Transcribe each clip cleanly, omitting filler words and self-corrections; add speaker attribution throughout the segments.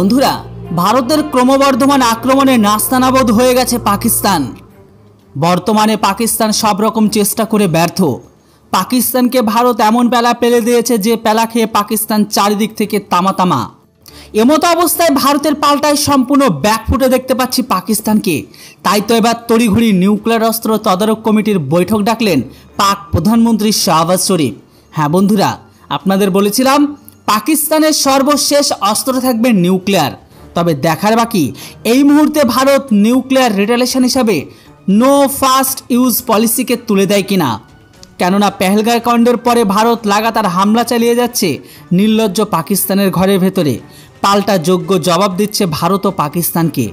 Speaker 1: বন্ধুরা, ভারতের ক্রমবর্ধমান আক্রমণে নাস্তানাবুদ হয়ে গেছে পাকিস্তান। বর্তমানে পাকিস্তান সব রকম চেষ্টা করে ব্যর্থ। পাকিস্তানকে ভারত এমন পেলা পেলে দিয়েছে যে পেলা খেয়ে পাকিস্তান চারিদিক থেকে তামা। এমতো অবস্থায় ভারতের পাল্টায় সম্পূর্ণ ব্যাকফুটে দেখতে পাচ্ছি পাকিস্তানকে। তাই তো এবার তড়িঘড়ি নিউক্লিয়ার অস্ত্র তদারক কমিটির বৈঠক ডাকলেন পাক প্রধানমন্ত্রী শাহবাজ শরীফ। হ্যাঁ বন্ধুরা, আপনাদের বলেছিলাম পাকিস্তানের সর্বশেষ অস্ত্র থাকবে নিউক্লিয়ার। তবে দেখার বাকি এই মুহূর্তে ভারত নিউক্লিয়ার রিটালিয়েশন হিসাবে নো ফার্স্ট ইউজ পলিসিকে তুলে দেয় কিনা। কেননা পেহেলগাঁও কাণ্ডের পরে ভারত লাগাতার হামলা চালিয়ে যাচ্ছে নির্লজ্জ পাকিস্তানের ঘরের ভেতরে। পাল্টা যোগ্য জবাব দিচ্ছে ভারত ও পাকিস্তানকে।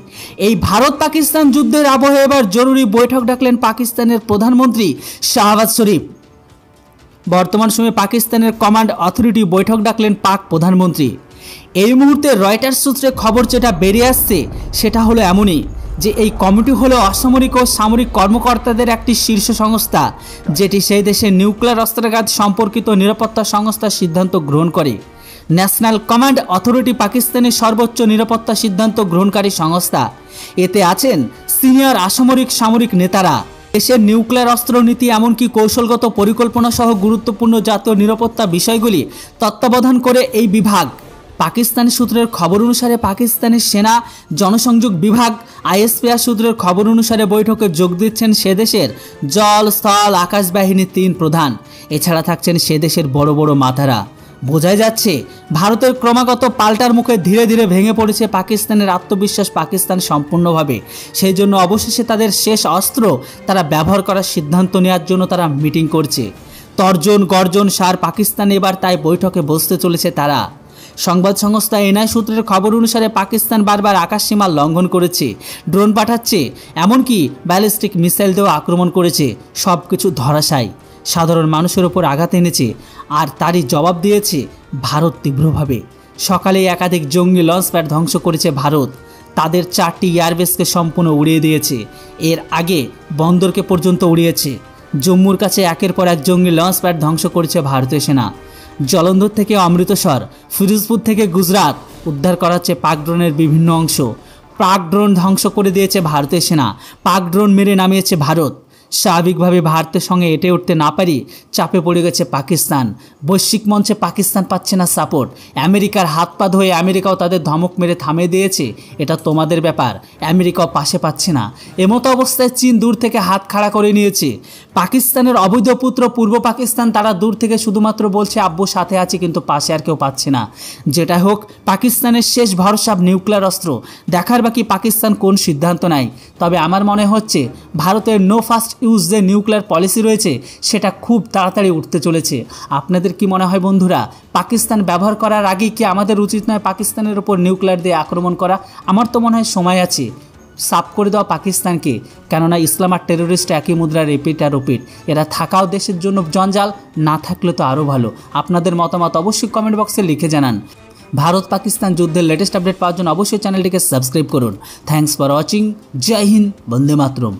Speaker 1: এই ভারত পাকিস্তান যুদ্ধের আবহে এবার জরুরি বৈঠক ডাকলেন পাকিস্তানের প্রধানমন্ত্রী শাহবাজ শরীফ। বর্তমান সময়ে পাকিস্তানের কমান্ড অথরিটি বৈঠক ডাকলেন পাক প্রধানমন্ত্রী। এই মুহূর্তে রয়টার্স সূত্রে খবর যেটা বেরিয়ে আসছে সেটা হলো এমনই যে এই কমিটি হলো অসামরিক ও সামরিক কর্মকর্তাদের একটি শীর্ষ সংস্থা, যেটি সেই দেশের নিউক্লিয়ার অস্ত্রাগার সম্পর্কিত নিরাপত্তা সংস্থার সিদ্ধান্ত গ্রহণ করে। ন্যাশনাল কমান্ড অথরিটি পাকিস্তানের সর্বোচ্চ নিরাপত্তা সিদ্ধান্ত গ্রহণকারী সংস্থা। এতে আছেন সিনিয়র সামরিক নেতারা। দেশের নিউক্লিয়ার অস্ত্র নীতি এমনকি কৌশলগত পরিকল্পনা সহ গুরুত্বপূর্ণ জাতীয় নিরাপত্তা বিষয়গুলি তত্ত্বাবধান করে এই বিভাগ। পাকিস্তানি সূত্রের খবর অনুসারে পাকিস্তানের সেনা জনসংযোগ বিভাগ আইএসপিআর সূত্রের খবর অনুসারে বৈঠকে যোগ দিচ্ছেন সে দেশের জল, স্থল, আকাশ বাহিনীর 3 প্রধান। এছাড়া থাকছেন সে দেশের বড় বড় মাথারা। বোঝাই যাচ্ছে ভারতের ক্রমাগত পাল্টার মুখে ধীরে ধীরে ভেঙে পড়েছে পাকিস্তানের আত্মবিশ্বাস সম্পূর্ণভাবে। সেই জন্য অবশেষে তাদের শেষ অস্ত্র তারা ব্যবহার করার সিদ্ধান্ত নেওয়ার জন্য তারা মিটিং করছে। তর্জন গর্জন সার পাকিস্তান এবার তাই বৈঠকে বসতে চলেছে তারা। সংবাদ সংস্থা এনআই সূত্রের খবর অনুসারে পাকিস্তান বারবার আকাশসীমা লঙ্ঘন করেছে, ড্রোন পাঠাচ্ছে, এমনকি ব্যালিস্টিক মিসাইল দিয়েও আক্রমণ করেছে। সব কিছু ধরাশায়ী, সাধারণ মানুষের ওপর আঘাত এনেছে। আর তারই জবাব দিয়েছে ভারত তীব্রভাবে। সকালে একাধিক জঙ্গি লঞ্চ প্যাড ধ্বংস করেছে ভারত। তাদের 4টি এয়ারবেসকে সম্পূর্ণ উড়িয়ে দিয়েছে। এর আগে বন্দরকে পর্যন্ত উড়িয়েছে। জম্মুর কাছে একের পর এক জঙ্গি লঞ্চ প্যাড ধ্বংস করেছে ভারতীয় সেনা। জলন্ধর থেকে অমৃতসর, ফিরোজপুর থেকে গুজরাট উদ্ধার করা হচ্ছে পাক ড্রোনের বিভিন্ন অংশ। পাক ড্রোন ধ্বংস করে দিয়েছে ভারতীয় সেনা। পাক ড্রোন মেরে নামিয়েছে ভারত। স্বাভাবিকভাবে ভারতের সঙ্গে এটে উঠতে না পারি চাপে পড়ে গেছে পাকিস্তান। বৈশ্বিক মঞ্চে পাকিস্তান পাচ্ছে না সাপোর্ট। আমেরিকার হাত পা ধরে আমেরিকাও তাদের ধমক মেরে থামিয়ে দিয়েছে, এটা তোমাদের ব্যাপার। আমেরিকাও পাশে পাচ্ছে না। এমতো অবস্থায় চীন দূর থেকে হাত খাড়া করে নিয়েছে। পাকিস্তানের অবৈধ পুত্র পূর্ব পাকিস্তান, তারা দূর থেকে শুধুমাত্র বলছে আব্বু সাথে আছে, কিন্তু পাশে আর কেউ পাচ্ছে না। যেটা হোক, পাকিস্তানের শেষ ভরসা নিউক্লিয়ার অস্ত্র। দেখার বাকি পাকিস্তান কোন সিদ্ধান্ত নেয়। তবে আমার মনে হচ্ছে ভারতের নো ফার্স্ট ইউজ যে নিউক্লিয়ার পলিসি রয়েছে সেটা খুব তাড়াতাড়ি উঠতে চলেছে। আপনাদের কি মনে হয় বন্ধুরা, পাকিস্তান ব্যবহার করার আগে কি আমাদের উচিত নয় পাকিস্তানের ওপর নিউক্লিয়ার দিয়ে আক্রমণ করা? আমার তো মনে হয় সময় আছে সাফ করে দেওয়া পাকিস্তানকে। কেননা ইসলাম আর টেরোরিস্ট একই মুদ্রা, রিপিট আর রিপিট। এরা থাকাও দেশের জন্য জঞ্জাল, না থাকলে তো আরও ভালো। আপনাদের মতামত অবশ্যই কমেন্ট বক্সে লিখে জানান। ভারত পাকিস্তান যুদ্ধের লেটেস্ট আপডেট পাওয়ার জন্য অবশ্যই চ্যানেলটিকে সাবস্ক্রাইব করুন। Thanks for watching. Jai Hind, Vande Mataram.